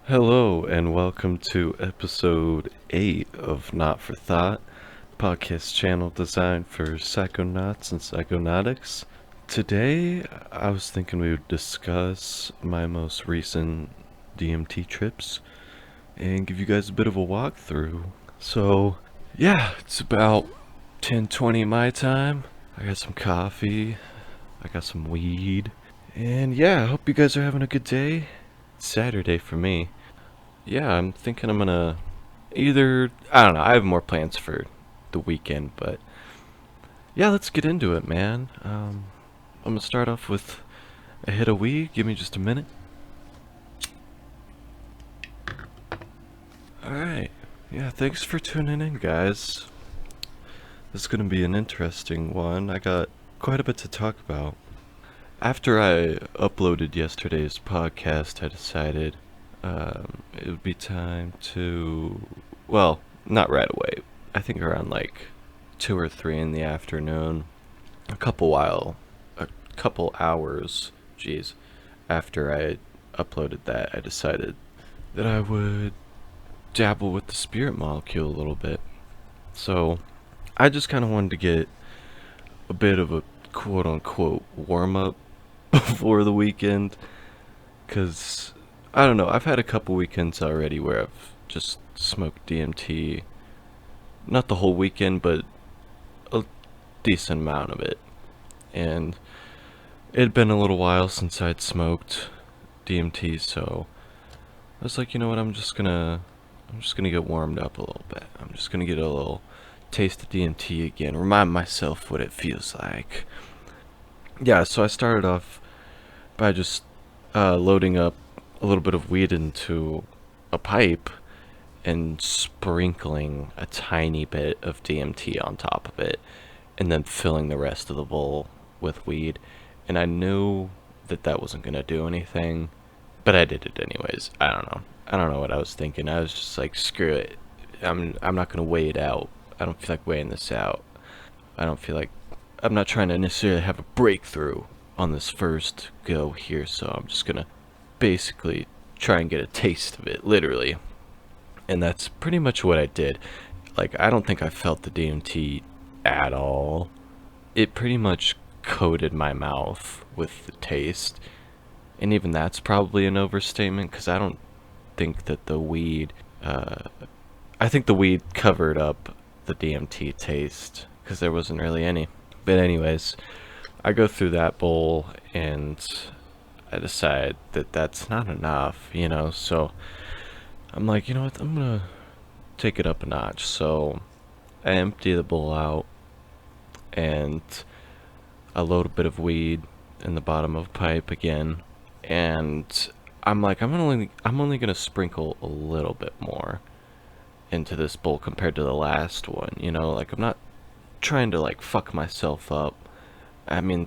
Hello, and welcome to episode 8 of Not for Thought, podcast channel designed for psychonauts and psychonautics. Today, I was thinking we would discuss my most recent DMT trips and give you guys a bit of a walkthrough. So, yeah, it's about 10:20 my time. I got some coffee, I got some weed, and yeah, I hope you guys are having a good day. It's Saturday for me. Yeah, I'm thinking I'm gonna I don't know, I have more plans for the weekend, but yeah, let's get into it, man. I'm gonna start off with a hit of weed. Give me just a minute. Alright. Yeah, thanks for tuning in, guys. This is gonna be an interesting one. I got quite a bit to talk about. After I uploaded yesterday's podcast, I decided it would be time to, well, not right away. I think around like 2 or 3 in the afternoon, a couple hours, geez, after I uploaded that, I decided that I would dabble with the spirit molecule a little bit. So I just kind of wanted to get a bit of a quote unquote warm up before the weekend, because I don't know, I've had a couple weekends already where I've just smoked DMT, not the whole weekend, but a decent amount of it. And it had been a little while since I'd smoked DMT, so I was like, you know what, I'm just gonna get warmed up a little bit. I'm just gonna get a little taste of DMT again, remind myself what it feels like. Yeah, so I started off by just loading up a little bit of weed into a pipe and sprinkling a tiny bit of DMT on top of it, and then filling the rest of the bowl with weed. And I knew that that wasn't going to do anything, but I did it anyways. I don't know. I don't know what I was thinking. I was just like, screw it. I'm not going to weigh it out. I don't feel like weighing this out. I don't feel like I'm not trying to necessarily have a breakthrough on this first go here, so I'm just going to basically try and get a taste of it, literally. And that's pretty much what I did. Like, I don't think I felt the DMT at all. It pretty much coated my mouth with the taste. And even that's probably an overstatement, because I don't think that the weed, I think the weed covered up the DMT taste, because there wasn't really any. But anyways, I go through that bowl, and I decide that that's not enough, so I'm like, you know what, I'm gonna take it up a notch. So I empty the bowl out, and I load a bit of weed in the bottom of a pipe again, and I'm like, I'm only gonna sprinkle a little bit more into this bowl compared to the last one. Like, I'm not trying to like fuck myself up. I mean,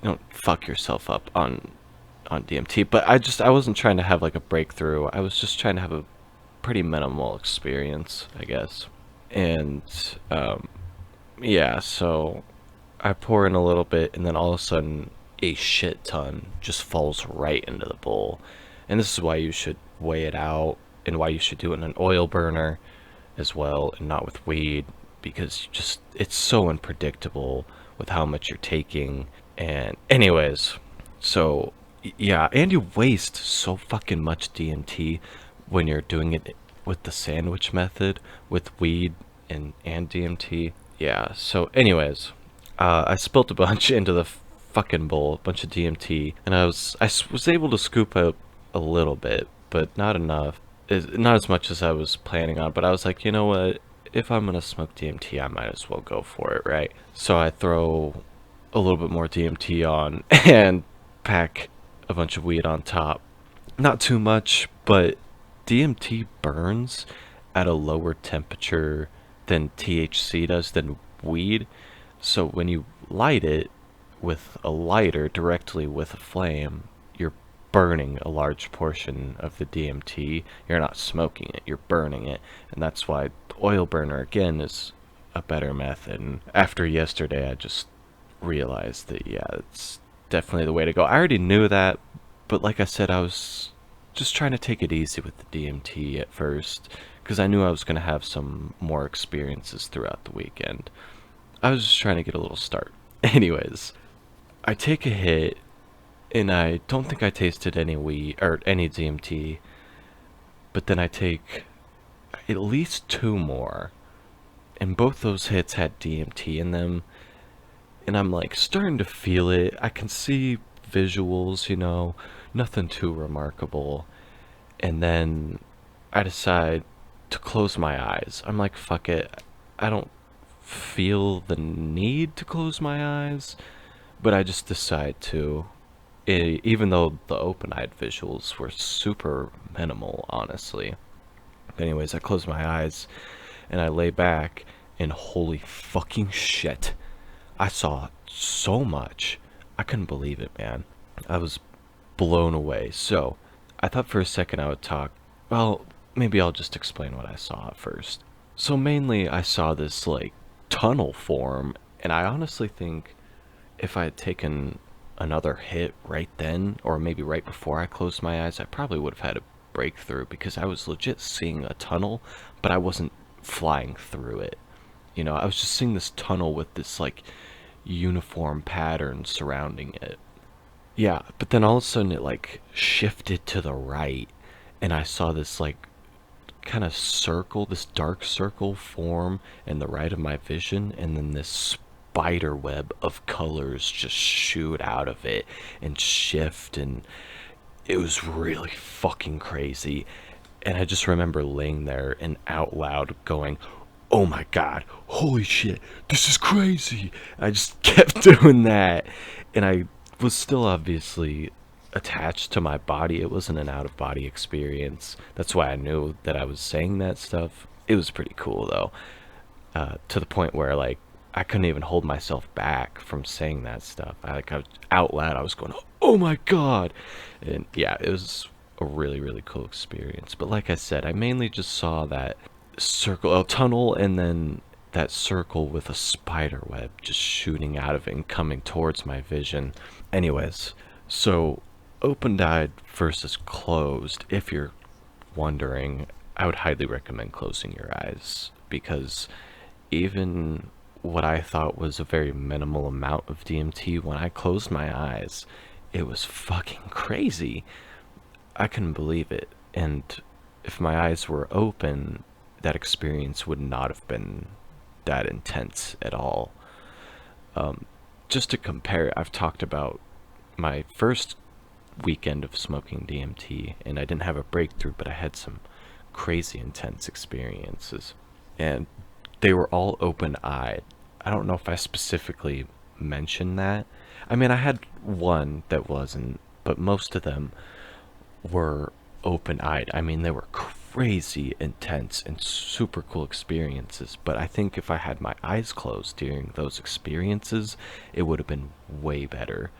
don't fuck yourself up on DMT, but I wasn't trying to have like a breakthrough. I was just trying to have a pretty minimal experience, I guess. And yeah, so I pour in a little bit, and then all of a sudden a shit ton just falls right into the bowl. And this is why you should weigh it out, and why you should do it in an oil burner as well, and not with weed, because it's so unpredictable with how much you're taking. And anyways, so yeah, and you waste so fucking much DMT when you're doing it with the sandwich method with weed and DMT. Yeah, so anyways, I spilt a bunch into the fucking bowl, a bunch of DMT, and I was able to scoop out a little bit, but not enough. Not as much as I was planning on, but I was like, you know what? If I'm gonna smoke DMT, I might as well go for it, right? So I throw a little bit more DMT on and pack a bunch of weed on top. Not too much, but DMT burns at a lower temperature than THC does, than weed. So when you light it with a lighter directly with a flame, you're burning a large portion of the DMT. You're not smoking it, you're burning it. And that's why the oil burner, again, is a better method. And after yesterday, I just realized that, yeah, it's definitely the way to go. I already knew that, but like I said, I was just trying to take it easy with the DMT at first, because I knew I was going to have some more experiences throughout the weekend. I was just trying to get a little start. Anyways, I take a hit, and I don't think I tasted any weed or any DMT, but then I take at least two more, and both those hits had DMT in them, and I'm like starting to feel it. I can see visuals, nothing too remarkable. And then I decide to close my eyes. I'm like, fuck it. I don't feel the need to close my eyes, but I just decide to. Even though the open-eyed visuals were super minimal, honestly. Anyways, I close my eyes and I lay back, and holy fucking shit, I saw so much. I couldn't believe it, man. I was blown away. So, I thought for a second I would talk. Well, maybe I'll just explain what I saw at first. So, mainly, I saw this, like, tunnel form, and I honestly think if I had taken another hit right then, or maybe right before I closed my eyes, I probably would have had a breakthrough, because I was legit seeing a tunnel, but I wasn't flying through it. I was just seeing this tunnel with this, like, uniform pattern surrounding it. Yeah, but then all of a sudden it, like, shifted to the right, and I saw this, like, kind of circle, this dark circle form in the right of my vision, and then this spider web of colors just shoot out of it and shift, and it was really fucking crazy. And I just remember laying there and out loud going, oh my god, holy shit, this is crazy. I just kept doing that, and I was still obviously attached to my body. It wasn't an out of body experience. That's why I knew that I was saying that stuff. It was pretty cool though, to the point where, like, I couldn't even hold myself back from saying that stuff. I was out loud, I was going, oh my god. And yeah, it was a really, really cool experience. But like I said, I mainly just saw that circle, a tunnel, and then that circle with a spider web just shooting out of it and coming towards my vision. Anyways, so open-eyed versus closed, if you're wondering, I would highly recommend closing your eyes, because even what I thought was a very minimal amount of DMT, when I closed my eyes, it was fucking crazy. I couldn't believe it. And if my eyes were open, that experience would not have been that intense at all. Just to compare, I've talked about my first weekend of smoking DMT, and I didn't have a breakthrough, but I had some crazy intense experiences. And they were all open-eyed. I don't know if I specifically mentioned that. I mean, I had one that wasn't, but most of them were open-eyed. I mean, they were crazy intense and super cool experiences, but I think if I had my eyes closed during those experiences, it would have been way better.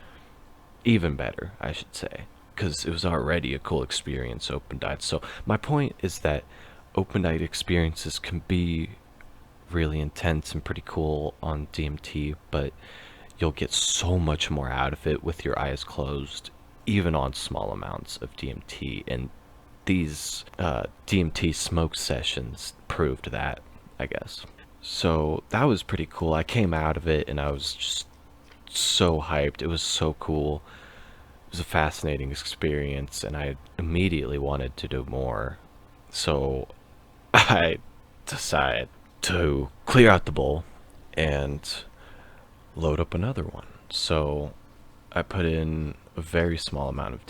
Even better, I should say, because it was already a cool experience open-eyed. So my point is that open-eyed experiences can be really intense and pretty cool on DMT, but you'll get so much more out of it with your eyes closed, even on small amounts of DMT. And these DMT smoke sessions proved that, I guess. So that was pretty cool. I came out of it and I was just so hyped. It was so cool. It was a fascinating experience, and I immediately wanted to do more. So I decided to clear out the bowl and load up another one. So I put in a very small amount of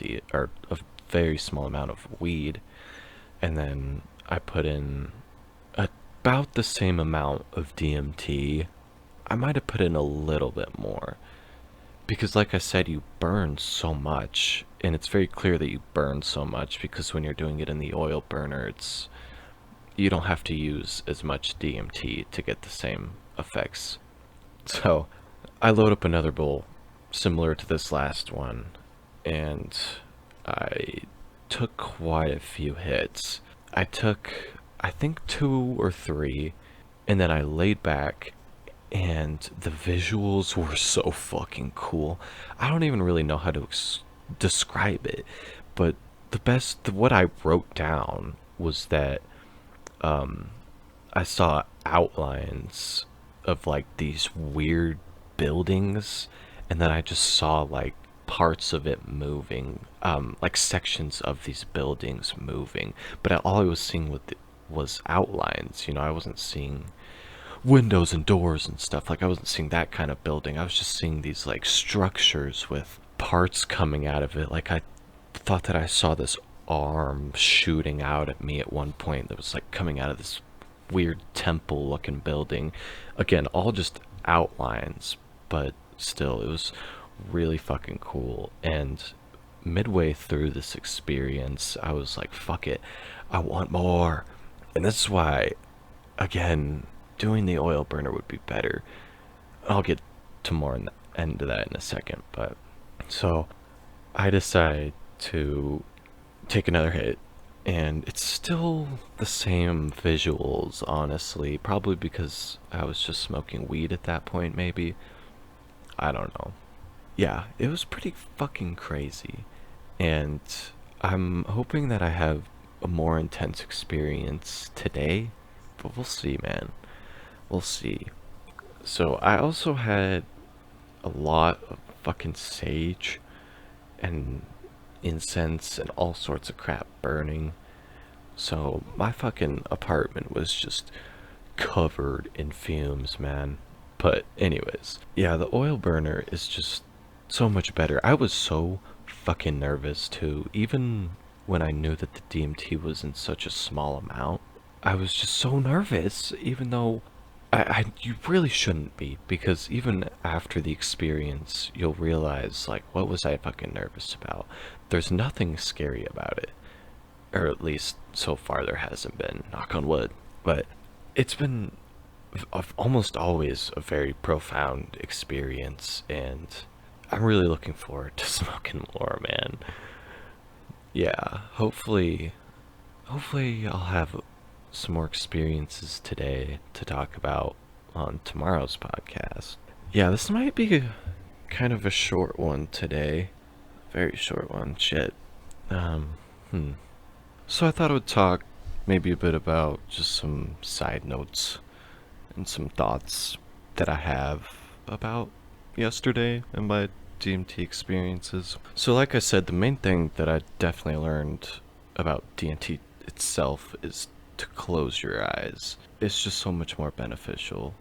a very small amount of weed, and then I put in about the same amount of DMT. I might have put in a little bit more, because like I said, you burn so much, and it's very clear that you burn so much, because when you're doing it in the oil burner, you don't have to use as much DMT to get the same effects. So I load up another bowl similar to this last one, and I took quite a few hits. I took, I think, 2 or 3, and then I laid back, and the visuals were so fucking cool. I don't even really know how to describe it, but what I wrote down was that I saw outlines of like these weird buildings, and then I just saw like parts of it moving, like sections of these buildings moving. But all I was seeing was outlines. I wasn't seeing windows and doors and stuff. Like I wasn't seeing that kind of building. I was just seeing these like structures with parts coming out of it. Like I thought that I saw this arm shooting out at me at one point that was like coming out of this weird temple looking building. Again, all just outlines, but still, it was really fucking cool. And midway through this experience, I was like, fuck it, I want more. And this is why, again, doing the oil burner would be better. I'll get to more into that in a second. But so I decide to take another hit, and it's still the same visuals, honestly. Probably because I was just smoking weed at that point, maybe. I don't know. Yeah, it was pretty fucking crazy. And I'm hoping that I have a more intense experience today, but we'll see, man. We'll see. So I also had a lot of fucking sage and incense and all sorts of crap burning. So my fucking apartment was just covered in fumes, man. But anyways, yeah, the oil burner is just so much better. I was so fucking nervous too, even when I knew that the DMT was in such a small amount. I was just so nervous, even though you really shouldn't be, because even after the experience, you'll realize, like, what was I fucking nervous about? There's nothing scary about it. Or at least so far there hasn't been, knock on wood. But it's been almost always a very profound experience, and I'm really looking forward to smoking more, man. Yeah, hopefully I'll have some more experiences today to talk about on tomorrow's podcast. Yeah, this might be kind of a short one today. Very short one. Shit. Um, hmm. So I thought I would talk maybe a bit about just some side notes and some thoughts that I have about yesterday and my DMT experiences. So like I said, the main thing that I definitely learned about DMT itself is to close your eyes. It's just so much more beneficial.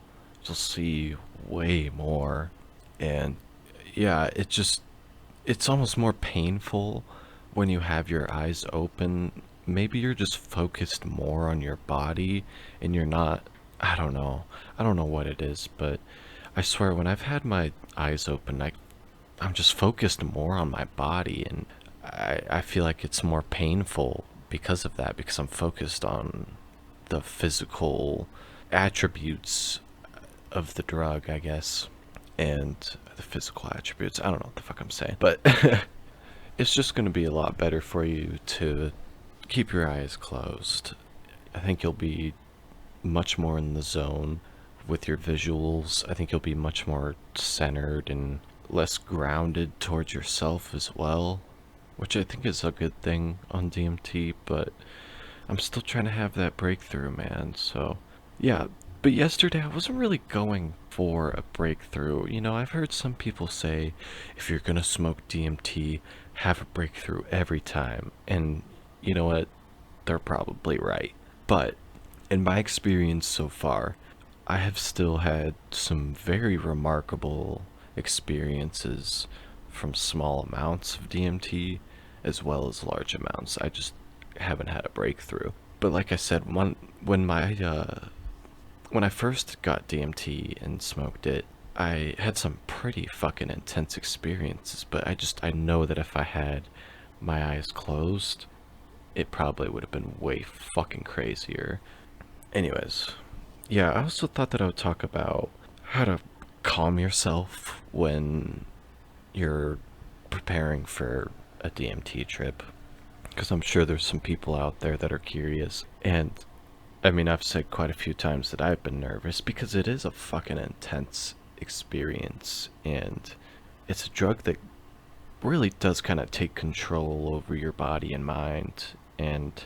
You'll see way more. And yeah, it's almost more painful when you have your eyes open. Maybe you're just focused more on your body and you're not, I don't know. I don't know what it is, but I swear when I've had my eyes open, I'm just focused more on my body, and I feel like it's more painful because of that, because I'm focused on the physical attributes of the drug, I guess, and the physical attributes. I don't know what the fuck I'm saying, but it's just going to be a lot better for you to keep your eyes closed. I think you'll be much more in the zone with your visuals. I think you'll be much more centered and less grounded towards yourself as well, which I think is a good thing on DMT, but I'm still trying to have that breakthrough, man. So yeah, but yesterday I wasn't really going for a breakthrough. I've heard some people say if you're gonna smoke DMT, have a breakthrough every time, and you know what, they're probably right. But in my experience so far, I have still had some very remarkable experiences from small amounts of DMT as well as large amounts. I just haven't had a breakthrough. But like I said, when I first got DMT and smoked it, I had some pretty fucking intense experiences, but I know that if I had my eyes closed, it probably would have been way fucking crazier. Anyways, yeah, I also thought that I would talk about how to calm yourself when you're preparing for a DMT trip, because I'm sure there's some people out there that are curious. And I mean, I've said quite a few times that I've been nervous because it is a fucking intense experience, and it's a drug that really does kind of take control over your body and mind, and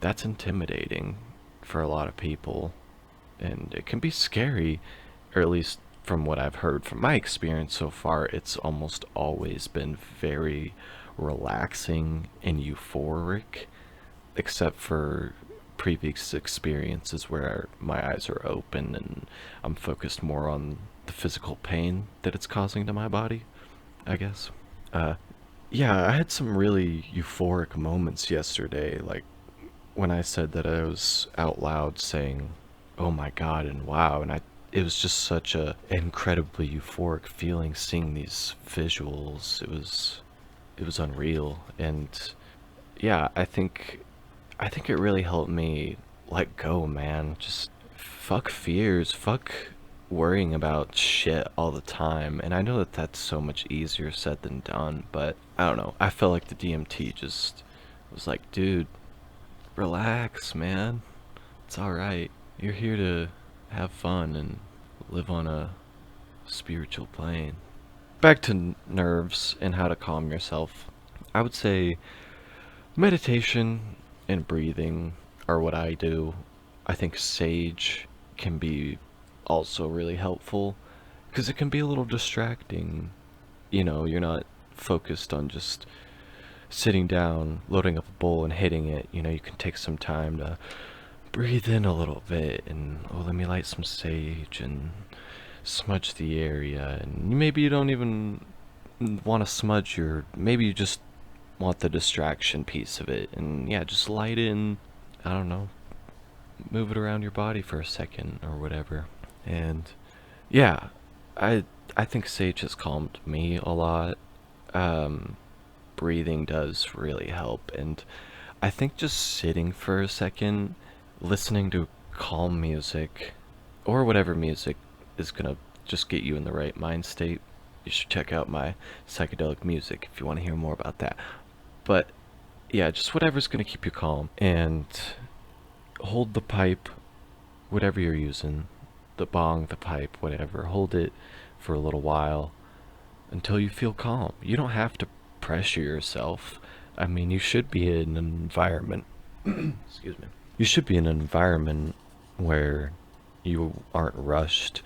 that's intimidating for a lot of people, and it can be scary, or at least from what I've heard from my experience so far, it's almost always been very relaxing and euphoric, except for previous experiences where my eyes are open and I'm focused more on the physical pain that it's causing to my body, I guess. Uh, yeah, I had some really euphoric moments yesterday, like when I said that I was out loud saying, "Oh my God" and "Wow," and it was just such a incredibly euphoric feeling seeing these visuals. It was unreal, and yeah, I think it really helped me let go, man. Just fuck fears, fuck worrying about shit all the time. And I know that that's so much easier said than done, but I don't know. I felt like the DMT just was like, dude, relax, man. It's alright. You're here to have fun and live on a spiritual plane. Back to nerves and how to calm yourself. I would say meditation and breathing are what I do. I think sage can be also really helpful because it can be a little distracting. You're not focused on just sitting down, loading up a bowl, and hitting it. You can take some time to breathe in a little bit and, oh, let me light some sage and smudge the area. And maybe you don't even want to smudge maybe you just want the distraction piece of it. And yeah, just light it and, I don't know, move it around your body for a second or whatever. And yeah, I think sage has calmed me a lot. Breathing does really help, and I think just sitting for a second, listening to calm music, or whatever music is gonna just get you in the right mind state. You should check out my psychedelic music if you want to hear more about that. But yeah, just whatever's gonna keep you calm, and hold the pipe, whatever you're using, the bong, the pipe, whatever, hold it for a little while until you feel calm. You don't have to pressure yourself. I mean, you should be in an environment, excuse me, you should be in an environment where you aren't rushed,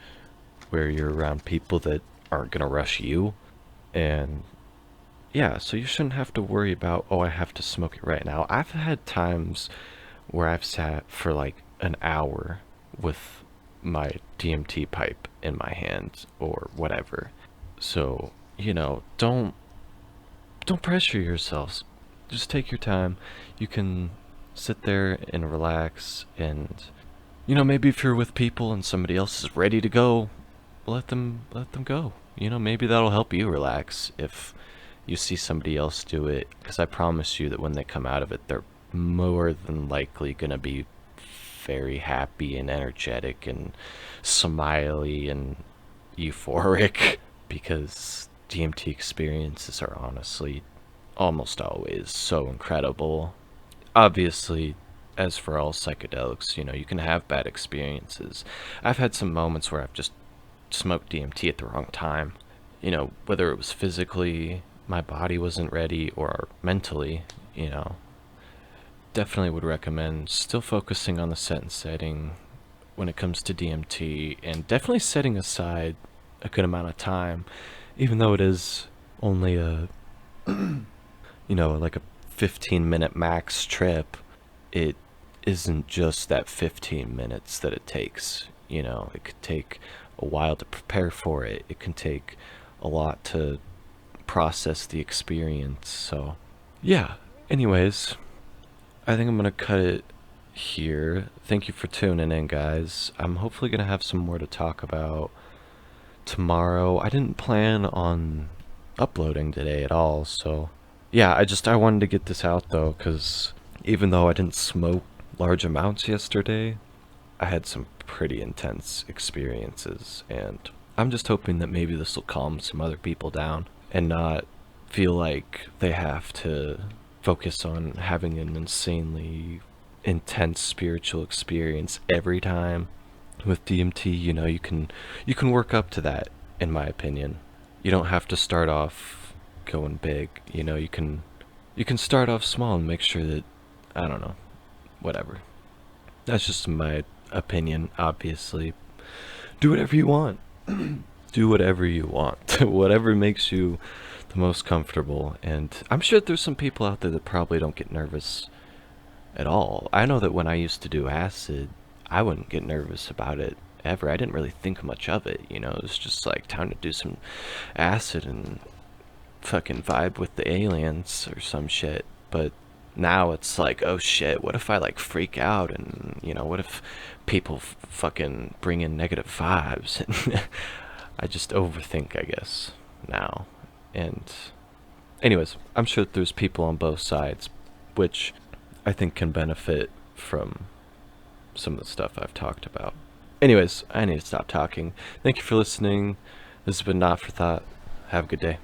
where you're around people that aren't gonna rush you. And yeah, so you shouldn't have to worry about, oh, I have to smoke it right now. I've had times where I've sat for like an hour with my DMT pipe in my hand or whatever. So, don't pressure yourselves. Just take your time. You can sit there and relax, and maybe if you're with people and somebody else is ready to go, let them go. Maybe that'll help you relax if you see somebody else do it, because I promise you that when they come out of it, they're more than likely gonna be very happy and energetic and smiley and euphoric because DMT experiences are honestly almost always so incredible. Obviously, as for all psychedelics, you can have bad experiences. I've had some moments where I've just smoked DMT at the wrong time. Whether it was physically, my body wasn't ready, or mentally, definitely would recommend still focusing on the set and setting when it comes to DMT, and definitely setting aside a good amount of time, even though it is only like a 15-minute max trip. It isn't just that 15 minutes that it takes. It could take a while to prepare for it. It can take a lot to process the experience. So, yeah. Anyways, I think I'm gonna cut it here. Thank you for tuning in, guys. I'm hopefully gonna have some more to talk about tomorrow. I didn't plan on uploading today at all, so yeah, I wanted to get this out though, because even though I didn't smoke large amounts yesterday, I had some pretty intense experiences, and I'm just hoping that maybe this will calm some other people down and not feel like they have to focus on having an insanely intense spiritual experience every time. With DMT, you can work up to that, in my opinion. You don't have to start off going big. You know, you can start off small and make sure that, I don't know, whatever. That's just my opinion, obviously. Do whatever you want. Do whatever you want. Whatever makes you the most comfortable. And I'm sure there's some people out there that probably don't get nervous at all. I know that when I used to do acid, I wouldn't get nervous about it ever. I didn't really think much of it, you know. It was just like time to do some acid and fucking vibe with the aliens or some shit. But now it's like, oh shit, what if I like freak out, and you know, what if people fucking bring in negative vibes? And I just overthink, I guess, now. And anyways, I'm sure that there's people on both sides, which I think can benefit from some of the stuff I've talked about. Anyways, I need to stop talking. Thank you for listening. This has been Not for Thought. Have a good day.